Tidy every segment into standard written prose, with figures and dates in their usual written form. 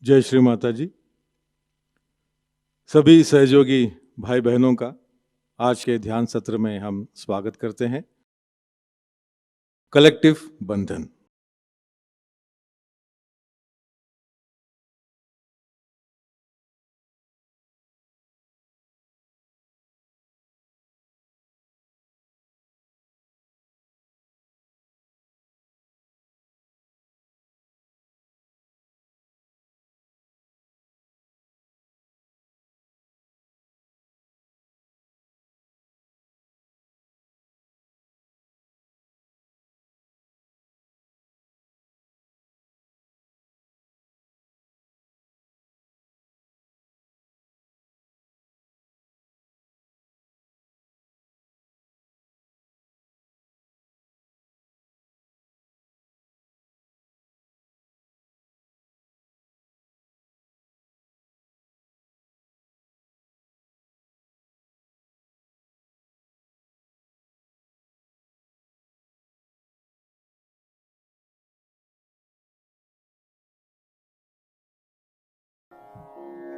जय श्री माताजी। सभी सहयोगी भाई बहनों का आज के ध्यान सत्र में हम स्वागत करते हैं। कलेक्टिव बंधन।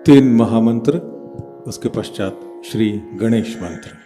तीन महामंत्र, उसके पश्चात श्री गणेश मंत्र।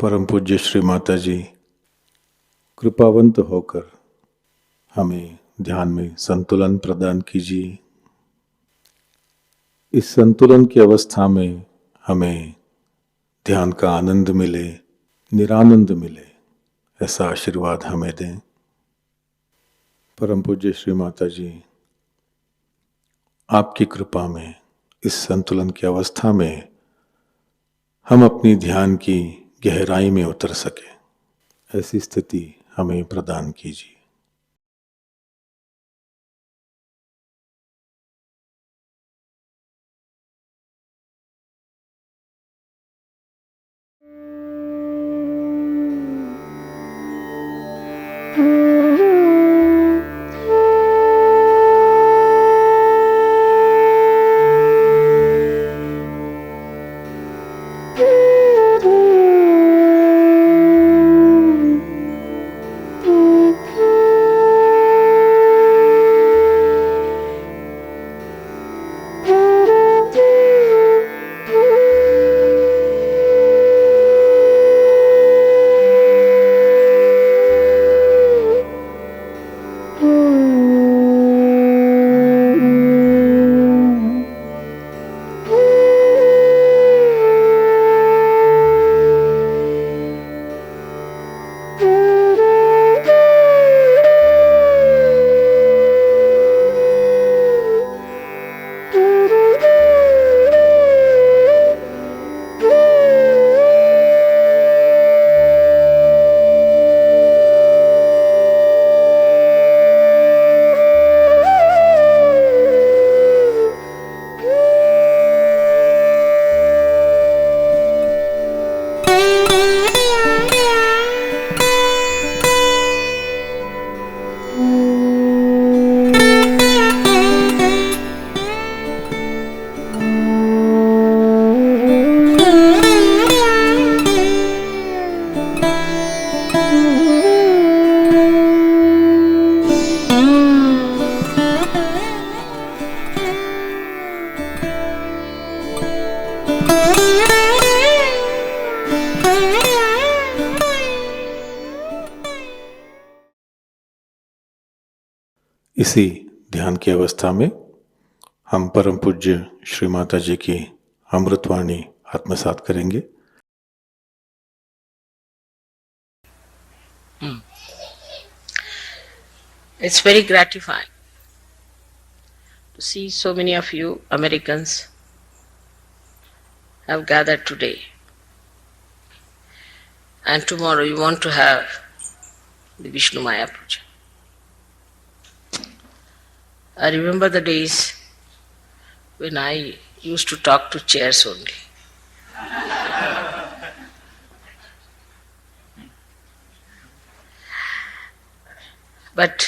परम पूज्य श्री माताजी कृपावंत होकर हमें ध्यान में संतुलन प्रदान कीजिए। इस संतुलन की अवस्था में हमें ध्यान का आनंद मिले, निरानंद मिले, ऐसा आशीर्वाद हमें दें। परम पूज्य श्री माताजी, आपकी कृपा में इस संतुलन की अवस्था में हम अपनी ध्यान की गहराई में उतर सके, ऐसी स्थिति हमें प्रदान कीजिए। इसी ध्यान की अवस्था में हम परम पूज्य श्री माता जी की अमृतवाणी आत्मसात करेंगे। It's very gratifying to see so many of you Americans have gathered today. And tomorrow you want to have the Vishnumaja Puja. I remember the days when I used to talk to chairs only. But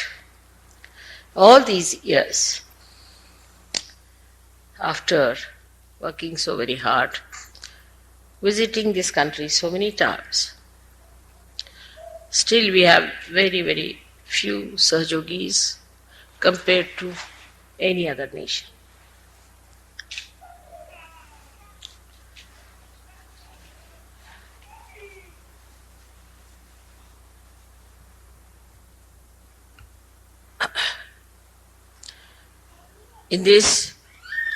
all these years, after working so very hard, visiting this country so many times, still we have very, very few Sahajogis compared to any other nation. In this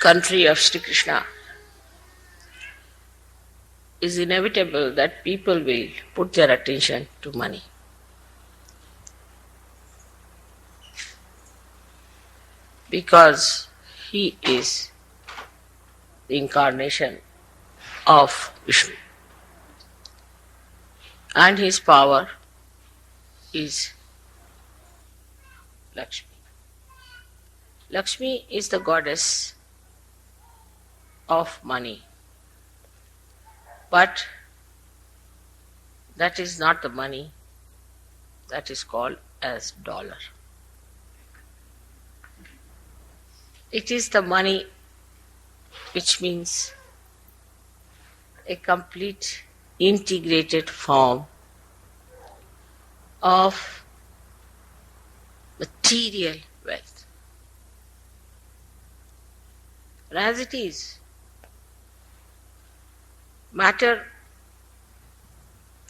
country of Sri Krishna, it's inevitable that people will put their attention to money. Because he is the incarnation of Vishnu. And his power is Lakshmi. Lakshmi is the goddess of money. But that is not the money that is called as dollar. It is the money which means a complete integrated form of material wealth. And as it is, matter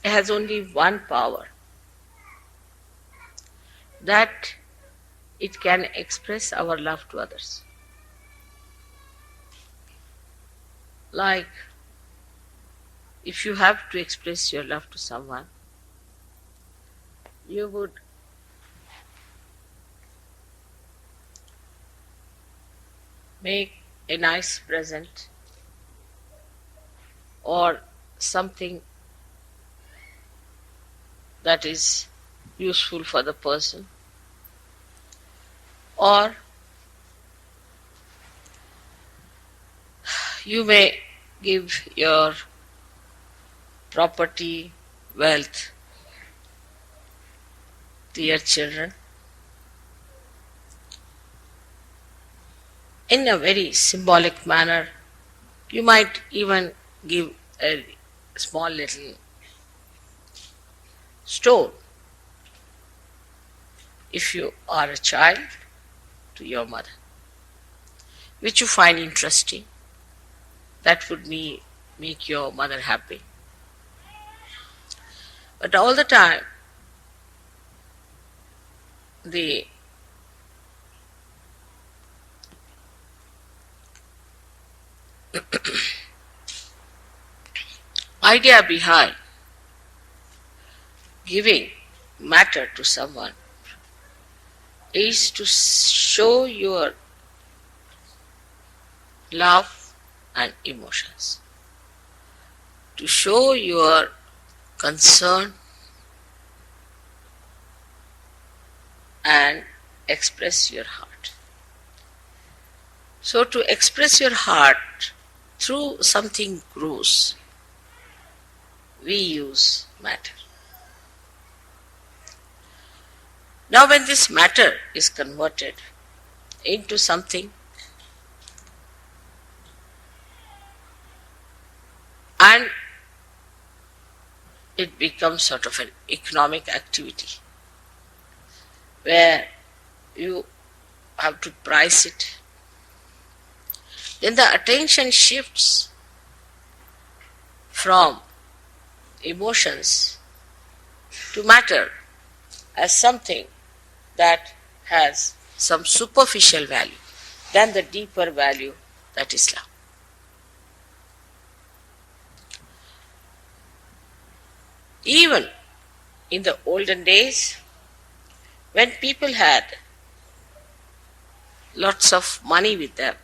has only one power, that it can express our love to others. Like, if you have to express your love to someone, you would make a nice present or something that is useful for the person, or you may give your property, wealth to your children in a very symbolic manner. You might even give a small little stone, if you are a child, to your mother, which you find interesting. That would make your mother happy. But all the time, the idea behind giving matter to someone is to show your love and emotions, to show your concern and express your heart. So, to express your heart through something gross, we use matter. Now, when this matter is converted into something and it becomes sort of an economic activity where you have to price it, then the attention shifts from emotions to matter as something that has some superficial value than the deeper value that is love. Even in the olden days, when people had lots of money with them,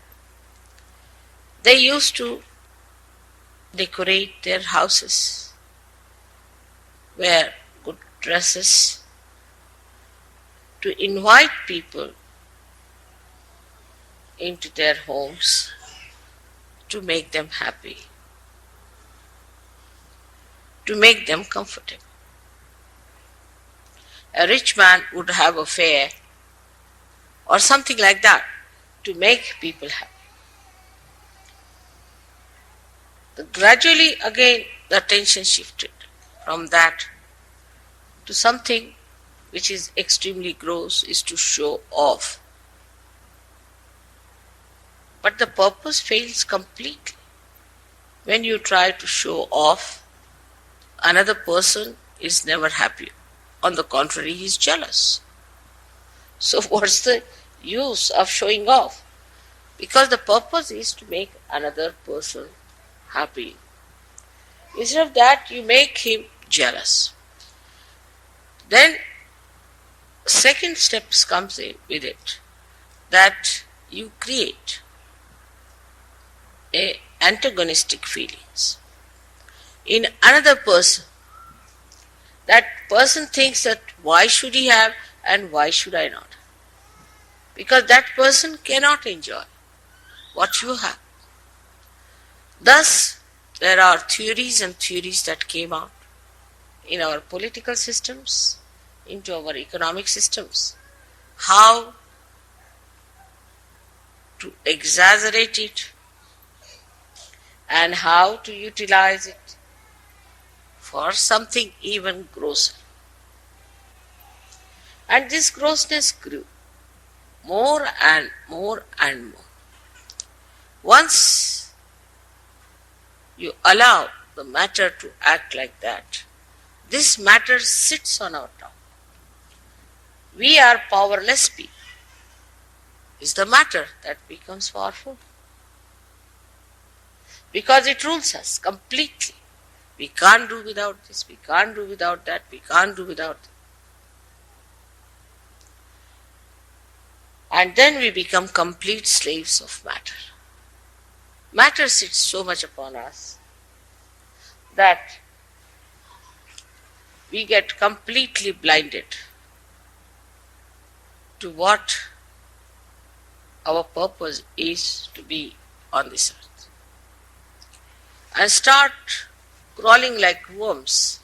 they used to decorate their houses, wear good dresses, to invite people into their homes to make them happy, to make them comfortable. A rich man would have a fair or something like that to make people happy. Gradually, again, the attention shifted from that to something which is extremely gross, is to show off. But the purpose fails completely. When you try to show off, another person is never happy. On the contrary, he is jealous. So what's the use of showing off? Because the purpose is to make another person happy. Instead of that, you make him jealous. Then second step comes in with it, that you create antagonistic feelings in another person. That person thinks that why should he have and why should I not? Because that person cannot enjoy what you have. Thus, there are theories and theories that came out in our political systems, into our economic systems, how to exaggerate it and how to utilize it for something even grosser. And this grossness grew more and more and more. Once you allow the matter to act like that, This matter sits on our top. We are powerless people. It's the matter that becomes powerful. Because it rules us completely. We can't do without this, we can't do without that, we can't do without that. And then we become complete slaves of matter. Matter sits so much upon us that we get completely blinded to what our purpose is to be on this earth, and start crawling like worms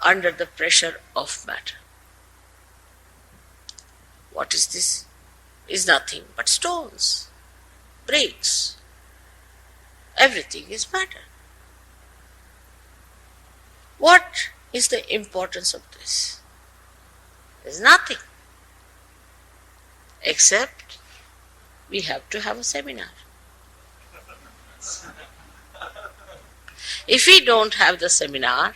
under the pressure of matter. What is this? Is nothing but stones, bricks. Everything is matter. What is the importance of this? There's nothing. Except we have to have a seminar. If we don't have the seminar,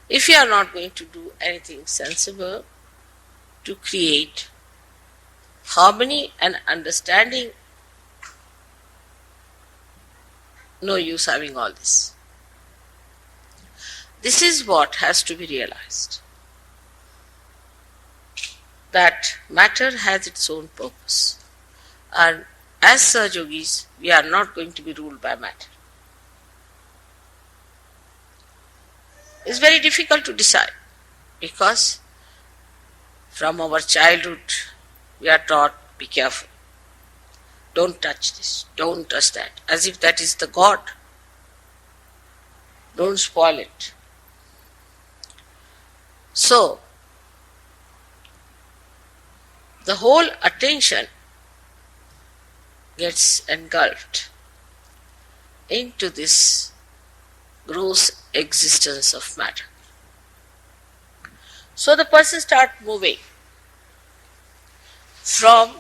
if we are not going to do anything sensible to create harmony and understanding, no use having all this. This is what has to be realized. That matter has its own purpose. And as Sahajogis, we are not going to be ruled by matter. It's very difficult to decide because from our childhood we are taught, be careful, don't touch this, don't touch that, as if that is the God. Don't spoil it. So, the whole attention gets engulfed into this gross existence of matter. So the person starts moving from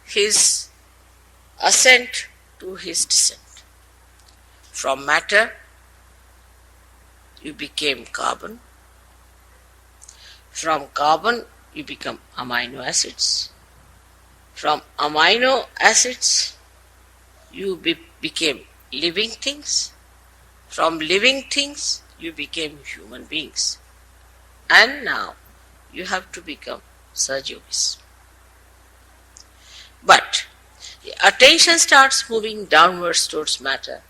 his ascent to his descent. From matter, you became carbon. From carbon, you become amino acids. From amino acids, you became living things. From living things, you became human beings. And now, you have to become Sahajogis. But the attention starts moving downwards towards matter,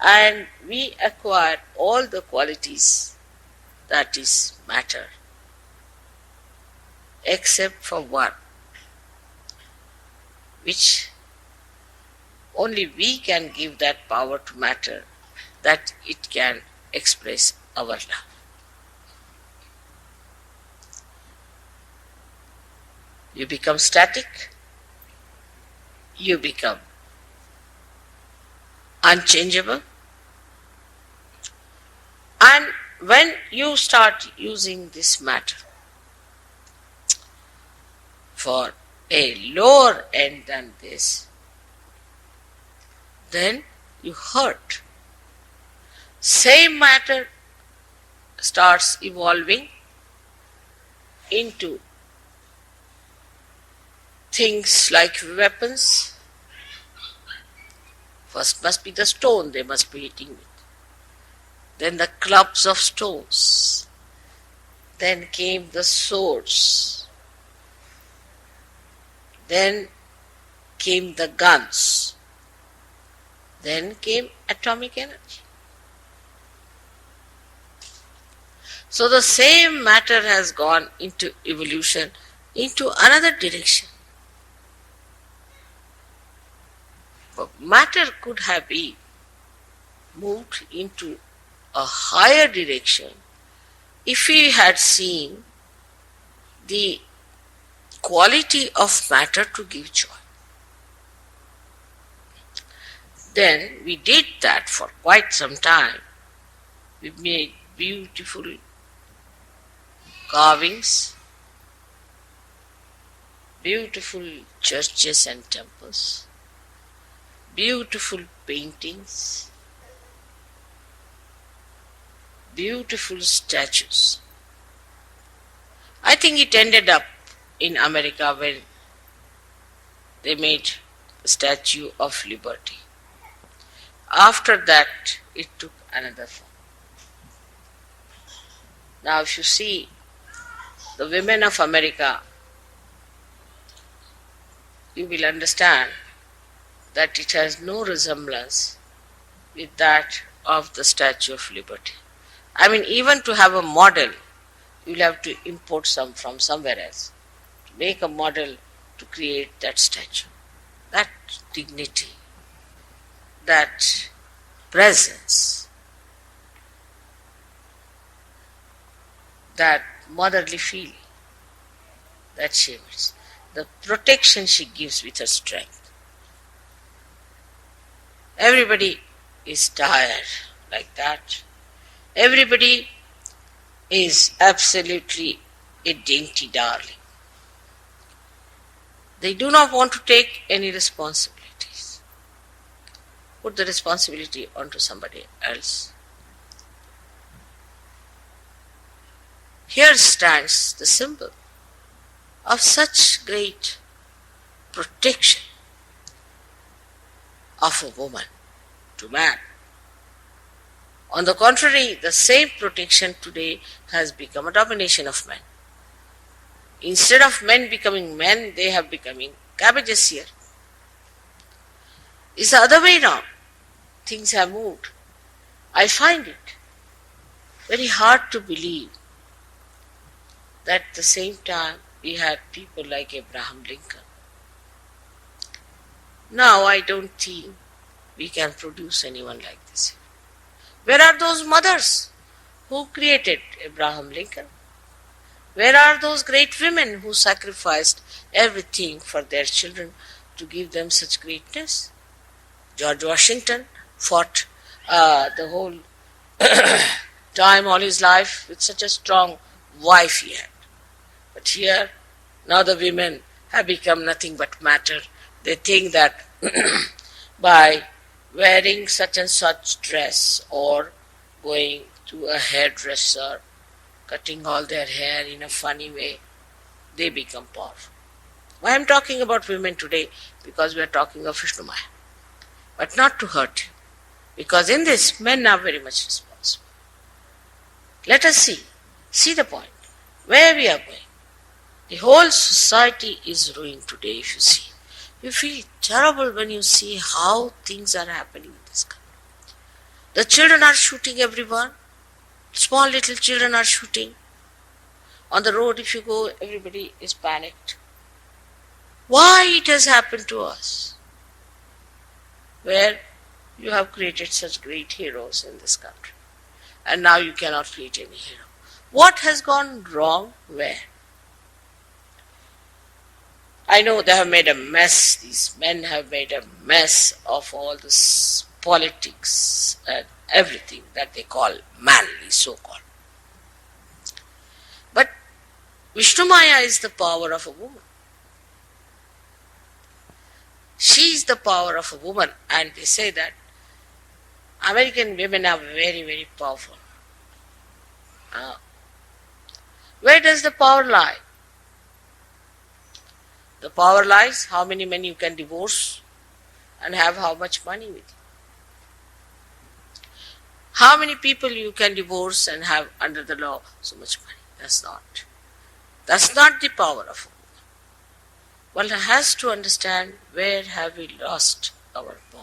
and we acquire all the qualities that is matter, except for one, which only we can give that power to matter, that it can express our love. You become static, you become unchangeable, and when you start using this matter for a lower end than this, then you hurt. Same matter starts evolving into things like weapons. First must be the stone they must be hitting with. Then the clubs of stones. Then came the swords. Then came the guns. Then came atomic energy. So the same matter has gone into evolution into another direction. But matter could have been moved into a higher direction if we had seen the quality of matter to give joy. Then we did that for quite some time. We made beautiful carvings, beautiful churches and temples, beautiful paintings, beautiful statues. I think it ended up in America when they made the Statue of Liberty. After that, it took another form. Now, if you see the women of America, you will understand that it has no resemblance with that of the Statue of Liberty. I mean, even to have a model, you will have to import some from somewhere else to make a model to create that statue. That dignity, that presence, that motherly feeling that she gives, the protection she gives with her strength. Everybody is tired like that. Everybody is absolutely a dainty darling. They do not want to take any responsibilities. Put the responsibility onto somebody else. Here stands the symbol of such great protection of a woman to man. On the contrary, the same protection today has become a domination of men. Instead of men becoming men, they have becoming cabbages here. It's the other way round. Things have moved. I find it very hard to believe that at the same time we had people like Abraham Lincoln. Now I don't think we can produce anyone like this. Where are those mothers who created Abraham Lincoln? Where are those great women who sacrificed everything for their children to give them such greatness? George Washington fought the whole time, all his life, with such a strong wife he had. But here, now the women have become nothing but matter. They think that by wearing such and such dress or going to a hairdresser, cutting all their hair in a funny way, they become powerful. Why I am talking about women today? Because we are talking of Vishnumaja. But not to hurt you. Because in this, men are very much responsible. Let us see the point, where we are going. The whole society is ruined today, if you see. You feel terrible when you see how things are happening in this country. The children are shooting everyone. Small little children are shooting. On the road, if you go, everybody is panicked. Why it has happened to us? Where you have created such great heroes in this country. And now you cannot create any hero. What has gone wrong where? I know they have made a mess. These men have made a mess of all this politics and everything that they call manly, so-called. But Vishnumaja is the power of a woman. She is the power of a woman, and they say that American women are very, very powerful. Where does the power lie? The power lies how many men you can divorce and have how much money with you. How many people you can divorce and have under the law so much money. That's not the power of a woman. One has to understand where have we lost our power.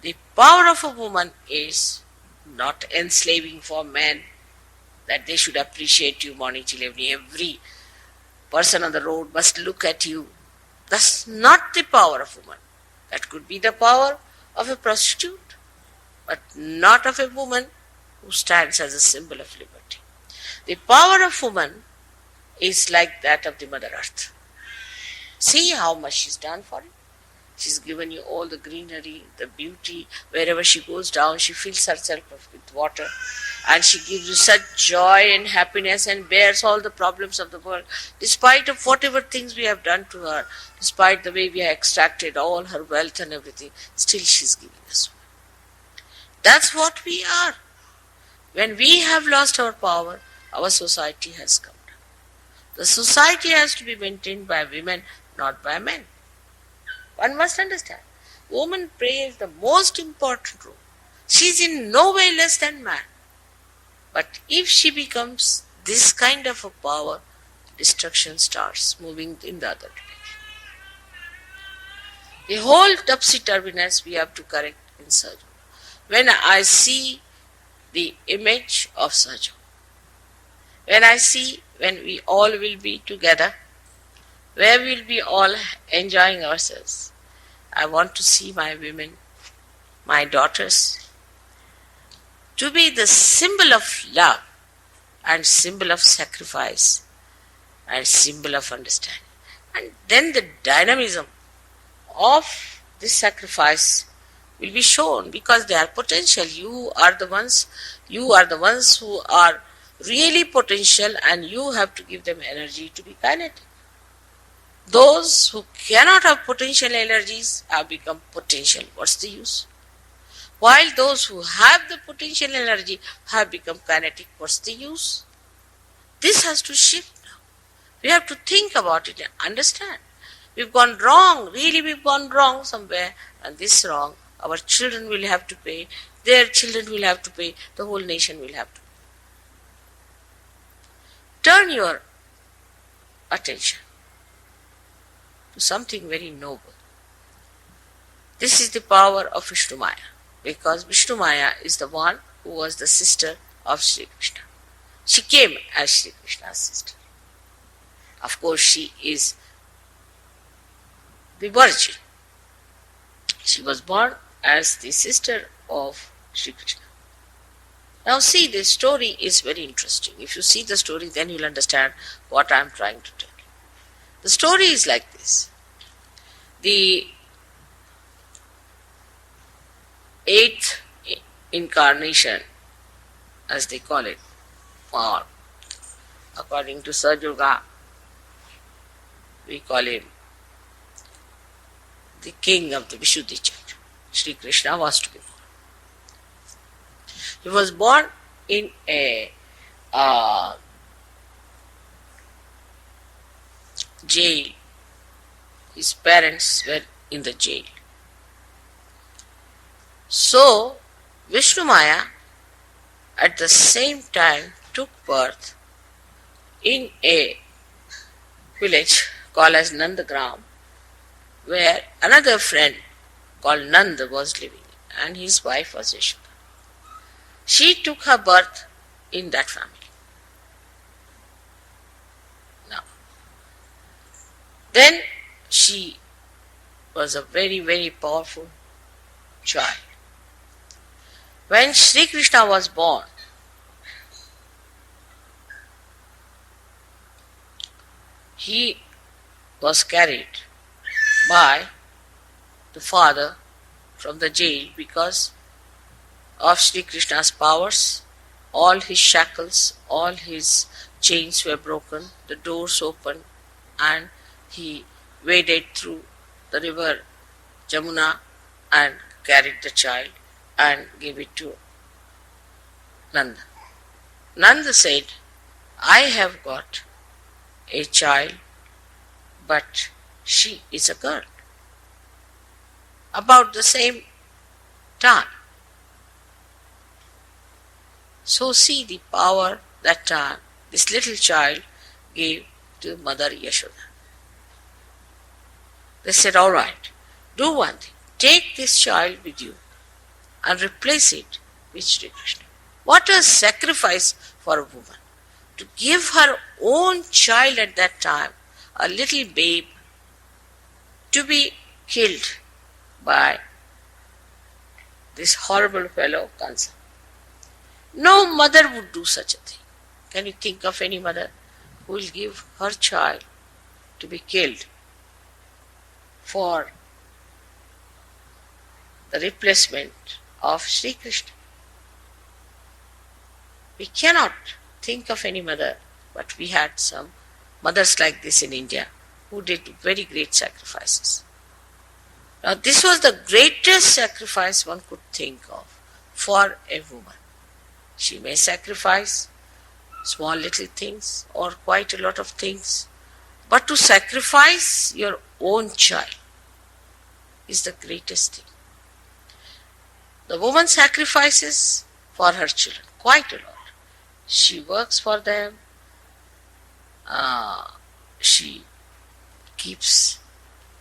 The power of a woman is not enslaving for men, that they should appreciate you morning till evening. Every person on the road must look at you. That's not the power of a woman. That could be the power of a prostitute, but not of a woman who stands as a symbol of liberty. The power of woman is like that of the Mother Earth. See how much she's done for it. She's given you all the greenery, the beauty. Wherever she goes down, she fills herself with water. And she gives you such joy and happiness and bears all the problems of the world. Despite of whatever things we have done to her, despite the way we have extracted all her wealth and everything, still she's giving us. That's what we are. When we have lost our power, our society has come down. The society has to be maintained by women, not by men. One must understand. Woman plays the most important role. She is in no way less than man. But if she becomes this kind of a power, destruction starts moving in the other direction. The whole topsy-turviness we have to correct in Sahajayoga. When I see the image of Sahajayoga, when we all will be together, where we'll be all enjoying ourselves, I want to see my women, my daughters, to be the symbol of love and symbol of sacrifice and symbol of understanding. And then the dynamism of this sacrifice will be shown because they are potential. You are the ones who are really potential, and you have to give them energy to be kinetic. Those who cannot have potential energies have become potential. What's the use? While those who have the potential energy have become kinetic, what's the use? This has to shift now. We have to think about it and understand. We've gone wrong, really we've gone wrong somewhere, and this wrong, our children will have to pay, their children will have to pay, the whole nation will have to pay. Turn your attention to something very noble. This is the power of Vishnumaja, because Vishnumaja is the one who was the sister of Shri Krishna. She came as Shri Krishna's sister. Of course, she is the virgin. She was born as the sister of Shri Krishna. Now see, this story is very interesting. If you see the story, then you'll understand what I am trying to tell you. The story is like this. The 8th incarnation, as they call it, or according to Sahajayoga, we call him the king of the Vishuddhi Chakra. Shri Krishna was to be born. He was born in a jail. His parents were in the jail. So, Vishnumaja at the same time took birth in a village called as Nandagram, where another friend called Nanda was living, and his wife was Yashoda. She took her birth in that family. Now, then she was a very, very powerful child. When Shri Krishna was born, he was carried by the father from the jail because of Shri Krishna's powers. All his shackles, all his chains were broken, the doors opened, and he waded through the river Jamuna and carried the child and gave it to Nanda. Nanda said, I have got a child, but she is a girl. About the same time. So see the power that this little child gave to Mother Yashoda. They said, all right, do one thing. Take this child with you and replace it with Shri Krishna. What a sacrifice for a woman. To give her own child at that time, a little babe, to be killed by this horrible fellow Kansa. No mother would do such a thing. Can you think of any mother who will give her child to be killed for the replacement of Shri Krishna? We cannot think of any mother, but we had some mothers like this in India who did very great sacrifices. Now this was the greatest sacrifice one could think of for a woman. She may sacrifice small little things or quite a lot of things, but to sacrifice your own child is the greatest thing. The woman sacrifices for her children quite a lot. She works for them, she keeps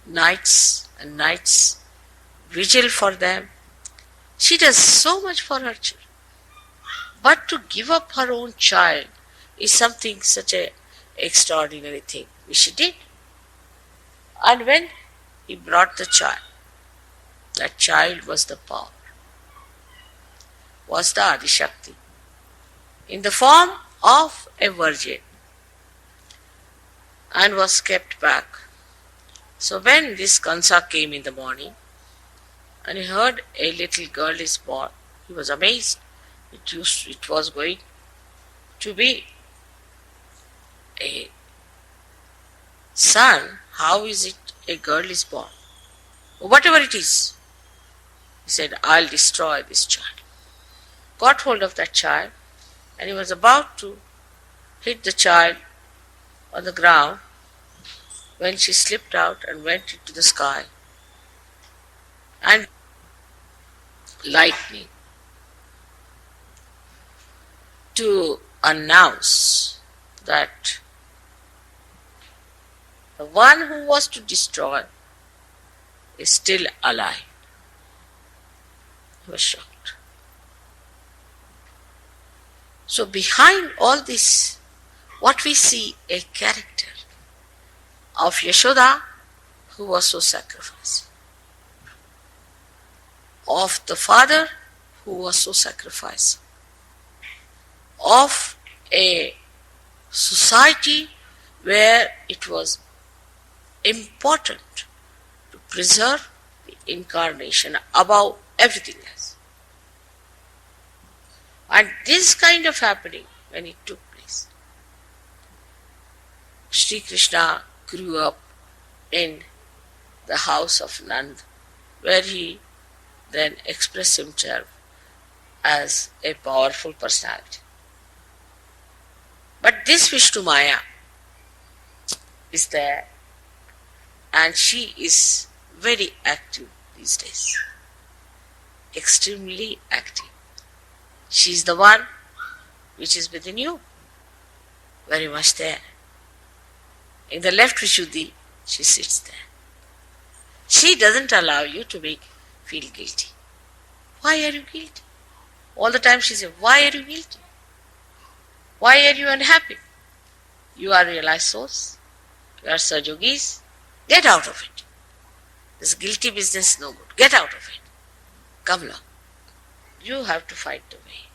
nights and nights vigil for them. She does so much for her children. But to give up her own child is something such an extraordinary thing which she did. And when he brought the child, that child was the power, was the Adishakti, in the form of a virgin, and was kept back. So when this Kansa came in the morning and he heard a little girl is born, he was amazed. It was going to be a son. How is it a girl is born? Whatever it is, he said, I'll destroy this child. Got hold of that child, and he was about to hit the child on the ground when she slipped out and went into the sky. And lightning to announce that the one who was to destroy is still alive. He was shocked. So behind all this, what we see, a character of Yashoda, who was so sacrificing, of the father who was so sacrificing, of a society where it was important to preserve the incarnation above everything else. And this kind of happening, when it took place, Sri Krishna grew up in the house of Nand, where he then expressed himself as a powerful personality. But this Vishnumaja is there, and she is very active these days, extremely active. She is the one which is within you, very much there. In the left Vishuddhi, she sits there. She doesn't allow you to feel guilty. Why are you guilty? All the time she says, why are you guilty? Why are you unhappy? You are realized souls. You are Sahaja-yogis. Get out of it. This guilty business is no good. Get out of it. Come along. You have to fight the way.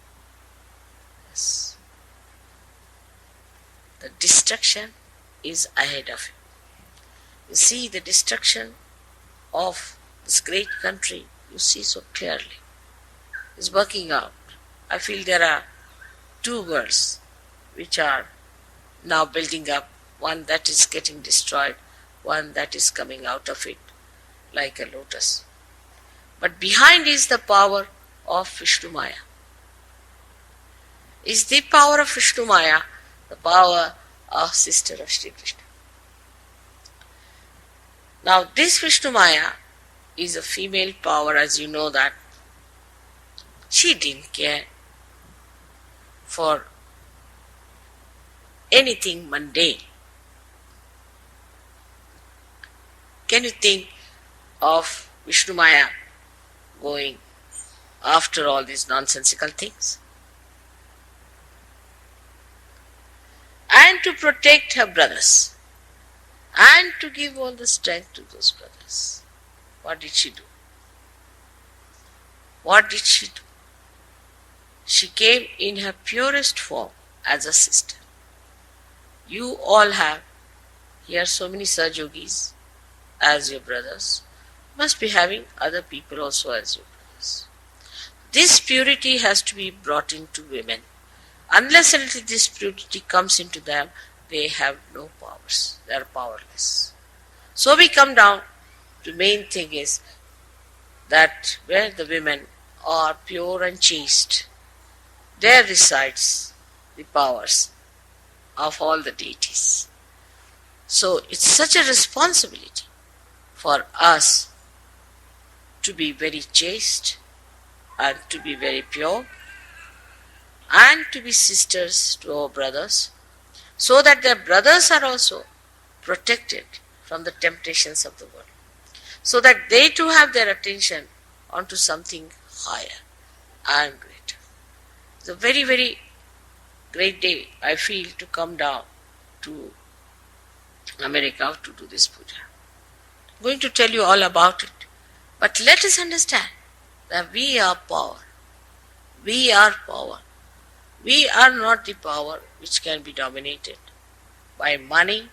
Yes. The destruction is ahead of you. You see the destruction of this great country, you see so clearly. It's working out. I feel there are two worlds which are now building up, one that is getting destroyed, one that is coming out of it like a lotus. But behind is the power of Vishnumaja. Is the power of Vishnumaja the power of sister of Shri Krishna? Now this Vishnumaja is a female power, as you know that. She didn't care for anything mundane. Can you think of Vishnumaja going after all these nonsensical things? And to protect her brothers, and to give all the strength to those brothers. What did she do? What did she do? She came in her purest form as a sister. You all have here so many Sahaja-yogis as your brothers. Must be having other people also as your brothers. This purity has to be brought into women. Unless and until this purity comes into them, they have no powers. They are powerless. So we come down to the main thing is that where the women are pure and chaste, There resides the powers of all the deities. So it's such a responsibility for us to be very chaste and to be very pure and to be sisters to our brothers, so that their brothers are also protected from the temptations of the world, so that they too have their attention onto something higher and greater. It's a very, very great day, I feel, to come down to America to do this puja. I'm going to tell you all about it, but let us understand that we are power. We are power. We are not the power which can be dominated by money,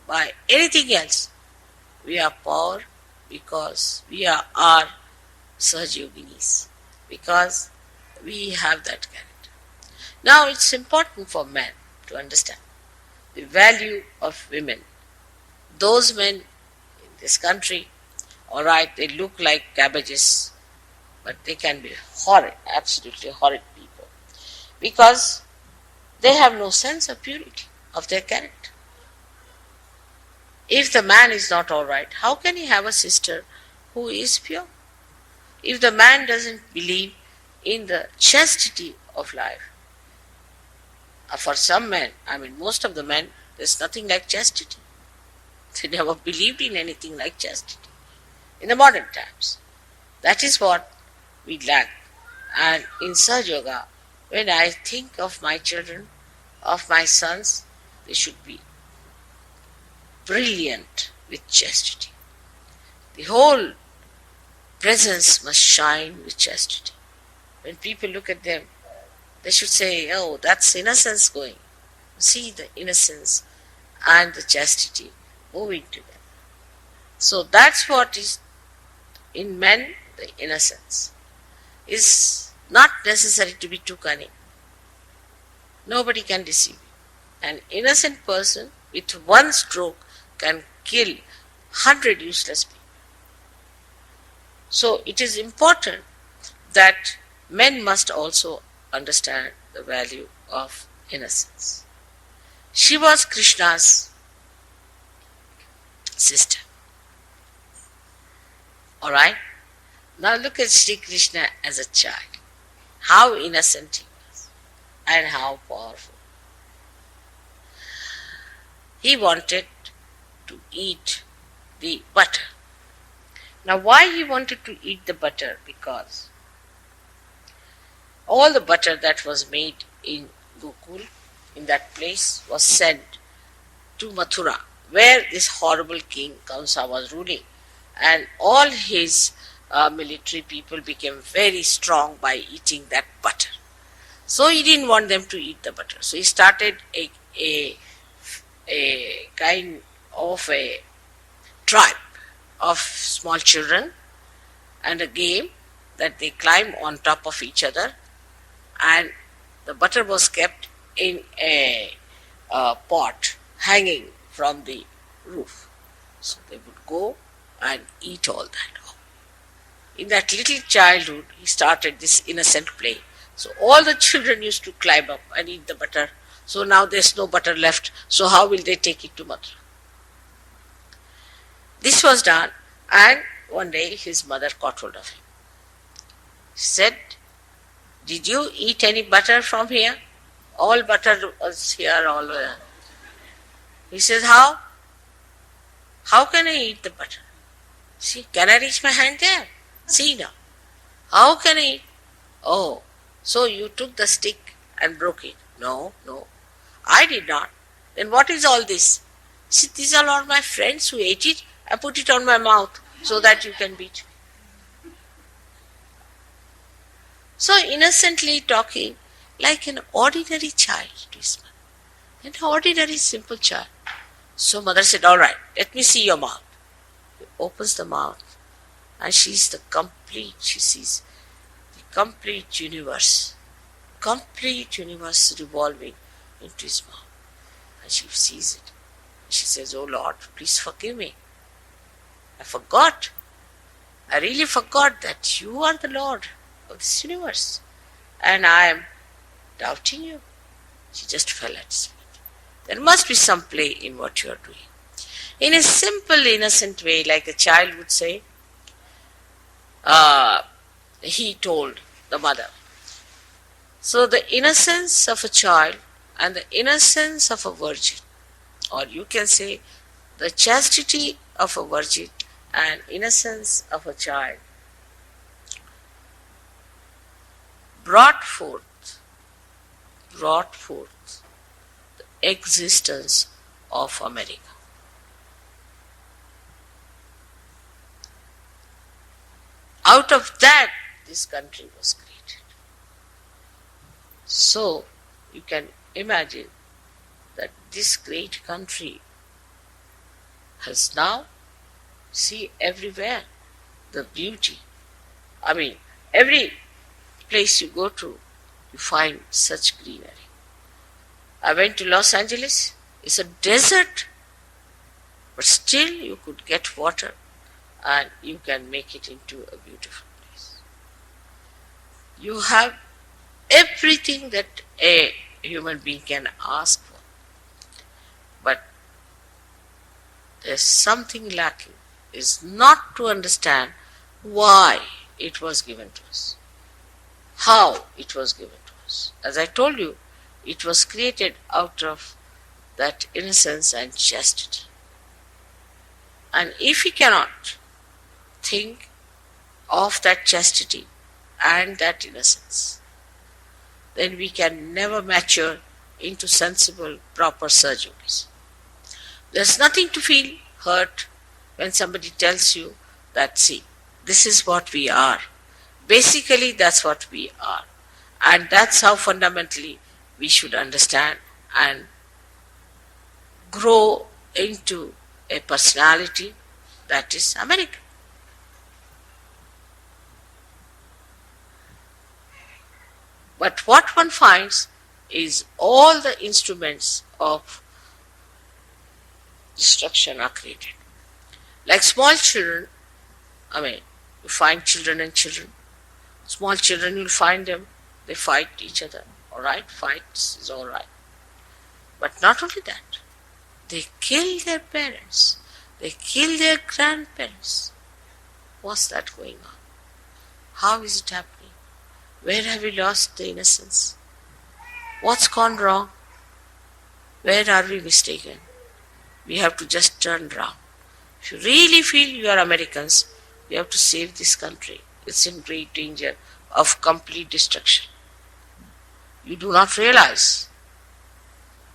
by anything else. We are power because we are our Sahajayoginis, because we have that character. Now it's important for men to understand the value of women. Those men in this country, alright, they look like cabbages, but they can be horrid, absolutely horrid people, because they have no sense of purity of their character. If the man is not alright, how can he have a sister who is pure? If the man doesn't believe in the chastity of life, for some men, most of the men, there's nothing like chastity. They never believed in anything like chastity in the modern times. That is what we lack. And in Sahaja, when I think of my children, of my sons, they should be brilliant with chastity. The whole presence must shine with chastity. When people look at them, they should say, oh, that's innocence going. See the innocence and the chastity moving to them. So that's what is in men, the innocence. Is not necessary to be too cunning. Nobody can deceive you. An innocent person with one stroke can kill 100 useless people. So it is important that men must also understand the value of innocence. She was Krishna's sister. Alright? Now look at Sri Krishna as a child. How innocent he was and how powerful. He wanted to eat the butter. Now why he wanted to eat the butter? Because all the butter that was made in Gokul, in that place, was sent to Mathura, where this horrible king Kamsa was ruling, and all his military people became very strong by eating that butter. So he didn't want them to eat the butter. So he started a kind of a tribe of small children and a game that they climb on top of each other, and the butter was kept in a pot hanging from the roof. So they would go and eat all that. In that little childhood, he started this innocent play. So all the children used to climb up and eat the butter. So now there's no butter left. So how will they take it to Mathura? This was done, and one day his mother caught hold of him. She said, did you eat any butter from here? All butter was here, all. He says, how? How can I eat the butter? See, can I reach my hand there? See now. How can I eat? Oh, so you took the stick and broke it. No, I did not. Then what is all this? See, these are all my friends who ate it. I put it on my mouth so that you can beat me. So innocently talking like an ordinary child to his mother. An ordinary simple child. So mother said, all right, let me see your mouth. He opens the mouth and she sees the complete universe revolving into his mouth. And she sees it. She says, oh Lord, please forgive me. I really forgot that you are the Lord of this universe. And I am doubting you. She just fell at his feet. There must be some play in what you are doing. In a simple, innocent way, like a child would say, he told the mother. So the innocence of a child and the innocence of a virgin, or you can say the chastity of a virgin and innocence of a child, brought forth the existence of America. Out of that, this country was created. So, you can imagine that this great country has now, see everywhere, the beauty. I mean, every place you go to, you find such greenery. I went to Los Angeles. It's a desert, but still you could get water and you can make it into a beautiful place. You have everything that a human being can ask for. But there's something lacking, is not to understand why it was given to us, how it was given to us. As I told you, it was created out of that innocence and chastity. And if we cannot think of that chastity and that innocence, then we can never mature into sensible, proper surgeries. There's nothing to feel hurt when somebody tells you that, see, this is what we are. Basically, that's what we are. And that's how fundamentally we should understand and grow into a personality that is American. But what one finds is all the instruments of destruction are created. Like small children, you find children and children. Small children, you'll find them, they fight each other. Alright, fights is alright. But not only that, they kill their parents, they kill their grandparents. What's that going on? How is it happening? Where have we lost the innocence? What's gone wrong? Where are we mistaken? We have to just turn around. If you really feel you are Americans, we have to save this country. It's in great danger of complete destruction. You do not realize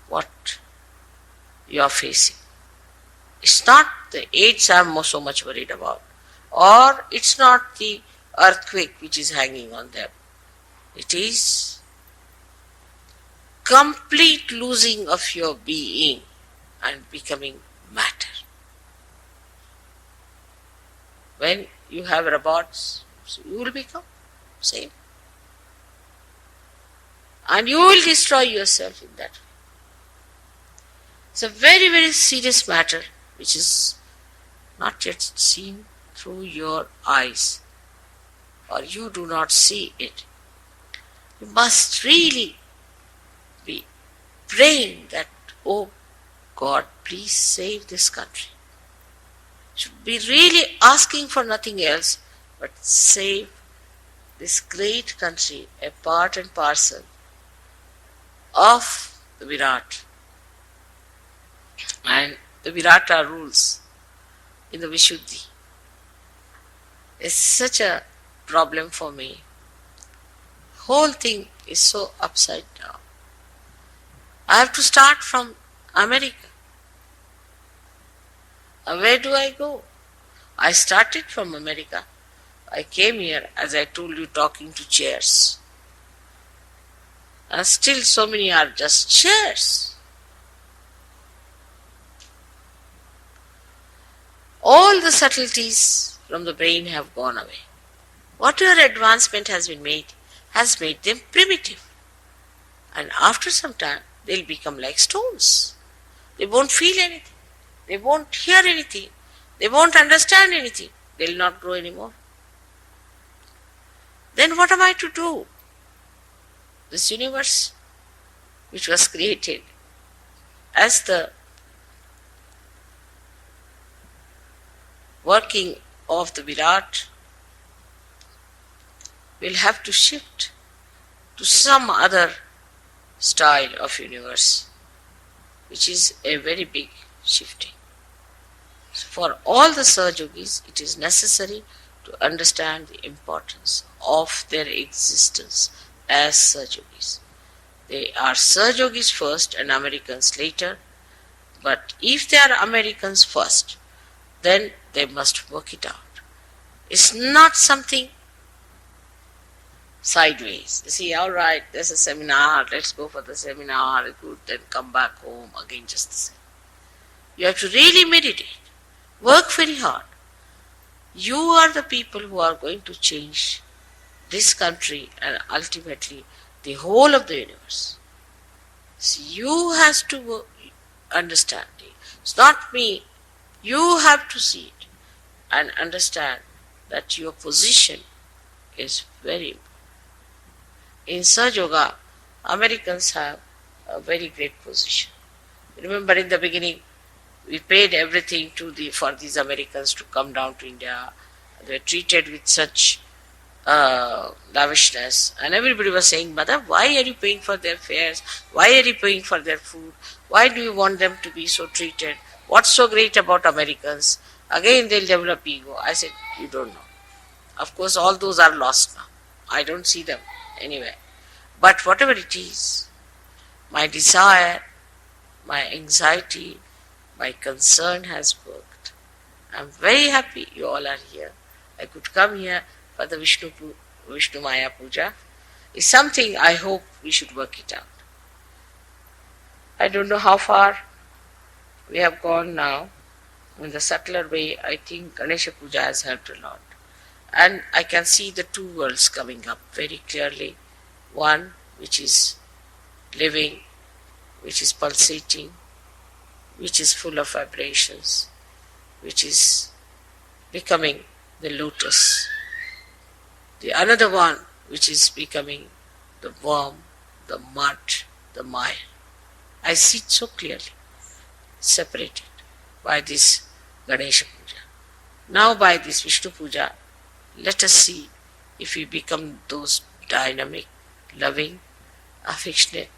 what you are facing. It's not the AIDS I'm so much worried about, or it's not the earthquake which is hanging on them. It is complete losing of your being and becoming matter. When you have robots, you will become same. And you will destroy yourself in that way. It's a very, very serious matter which is not yet seen through your eyes, or you do not see it. You must really be praying that, oh God, please save this country. Should be really asking for nothing else but save this great country, a part and parcel of the Virat. And the Virata rules in the Vishuddhi. It's such a problem for me. Whole thing is so upside down. I have to start from America. Where do I go? I started from America. I came here, as I told you, talking to chairs. And still so many are just chairs. All the subtleties from the brain have gone away. Whatever advancement has been made has made them primitive. And after some time, they'll become like stones. They won't feel anything. They won't hear anything. They won't understand anything. They'll not grow anymore. Then what am I to do? This universe, which was created as the working of the Virat, will have to shift to some other style of universe, which is a very big shifting. So for all the Sahajogis, it is necessary to understand the importance of their existence as Sahajogis. They are Sahajogis first and Americans later, but if they are Americans first, then they must work it out. It's not something sideways. You see, all right, there's a seminar, let's go for the seminar, good, then come back home, again just the same. You have to really meditate, work very hard. You are the people who are going to change this country and ultimately the whole of the universe. So you have to understand it. It's not me. You have to see it and understand that your position is very important. In Sahaja Yoga, Americans have a very great position. Remember in the beginning, we paid everything for these Americans to come down to India. They were treated with such lavishness, and everybody was saying, Mother, why are you paying for their fares? Why are you paying for their food? Why do you want them to be so treated? What's so great about Americans? Again, they'll develop ego. I said, you don't know. Of course, all those are lost now. I don't see them anywhere. But whatever it is, my desire, my anxiety, my concern has worked. I'm very happy you all are here. I could come here for the Vishnumaja Puja. It's something I hope we should work it out. I don't know how far we have gone now. In the subtler way, I think Ganesha Puja has helped a lot. And I can see the two worlds coming up very clearly. One which is living, which is pulsating, which is full of vibrations, which is becoming the lotus. The another one which is becoming the worm, the mud, the mire. I see it so clearly, separated by this Ganesha Puja. Now by this Vishnu Puja, let us see if we become those dynamic, loving, affectionate,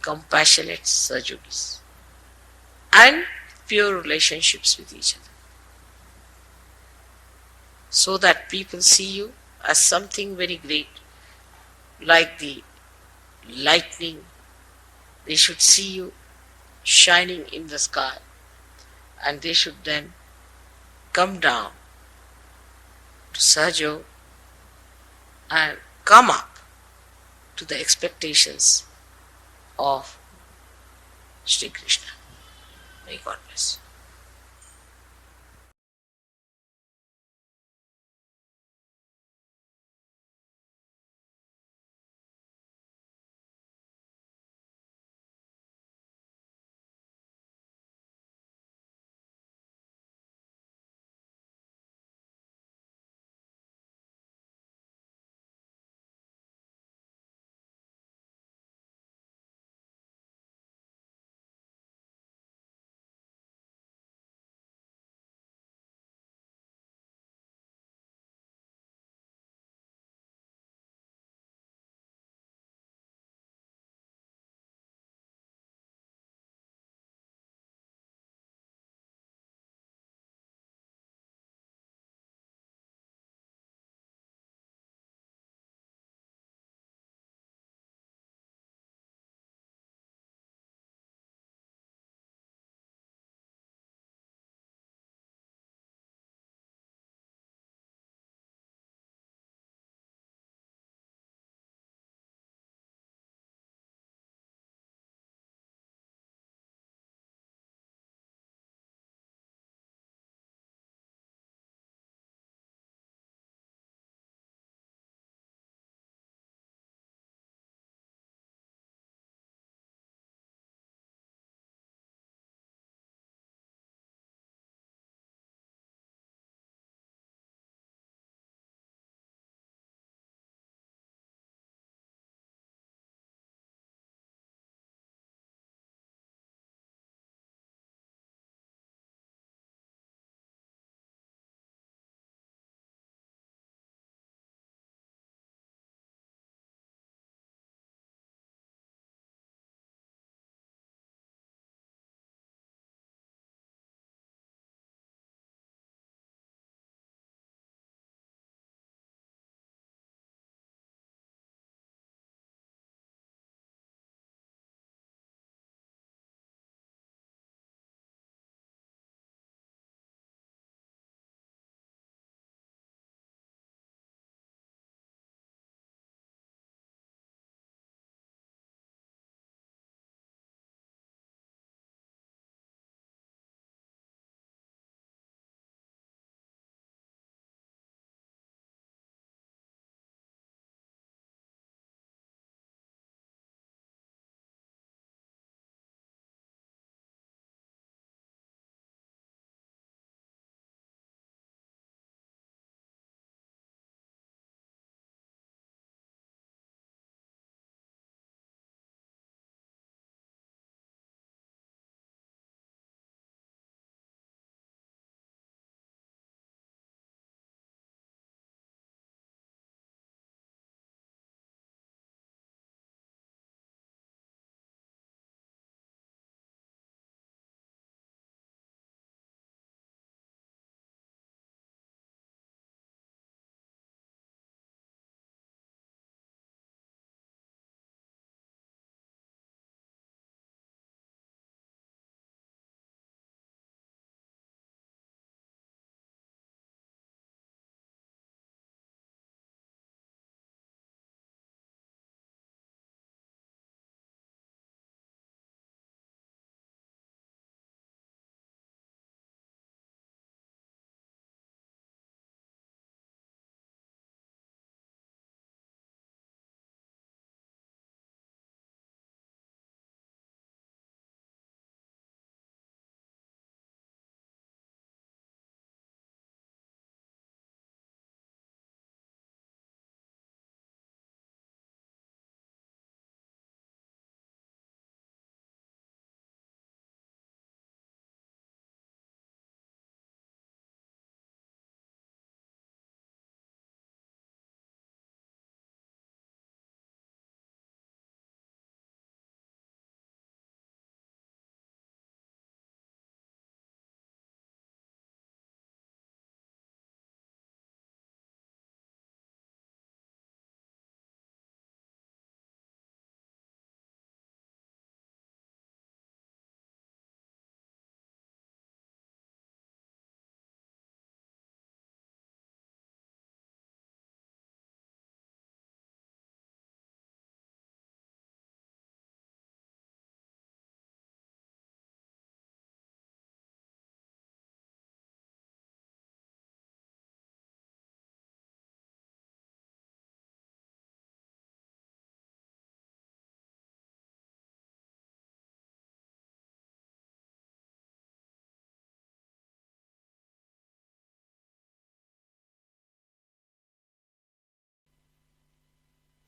compassionate Sahajogis and pure relationships with each other, so that people see you as something very great, like the lightning. They should see you shining in the sky, and they should then come down to Sahaja and come up to the expectations of Shri Krishna. May God bless.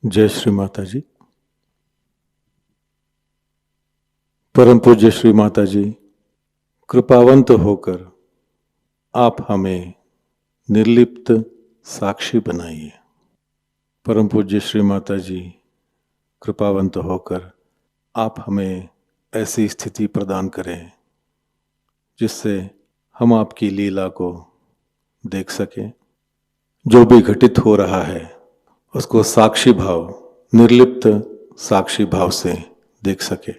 जय श्री माता जी। परम पूज्य श्री माता जी, कृपावंत होकर आप हमें निर्लिप्त साक्षी बनाइए। परम पूज्य श्री माता जी, कृपावंत होकर आप हमें ऐसी स्थिति प्रदान करें जिससे हम आपकी लीला को देख सकें। जो भी घटित हो रहा है उसको साक्षी भाव, निर्लिप्त साक्षी भाव से देख सके।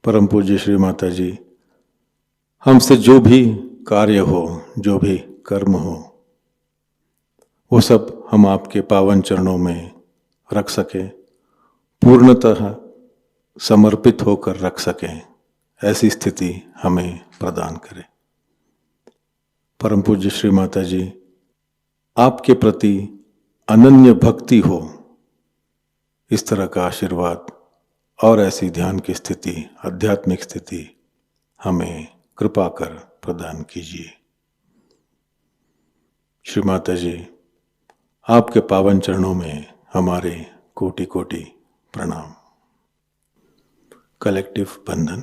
परम पूज्य श्री माता जी, हमसे जो भी कार्य हो, जो भी कर्म हो, वो सब हम आपके पावन चरणों में रख सके, पूर्णतः समर्पित होकर रख सकें, ऐसी स्थिति हमें प्रदान करें। परम पूज्य श्री माता जी, आपके प्रति अनन्य भक्ति हो, इस तरह का आशीर्वाद और ऐसी ध्यान की स्थिति, आध्यात्मिक स्थिति हमें कृपा कर प्रदान कीजिए। श्री माता जी, आपके पावन चरणों में हमारे कोटि कोटि प्रणाम। कलेक्टिव बंधन।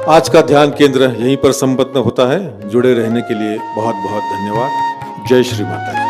आज का ध्यान केंद्र यहीं पर संपन्न होता है। जुड़े रहने के लिए बहुत बहुत धन्यवाद। जय श्री माता जी।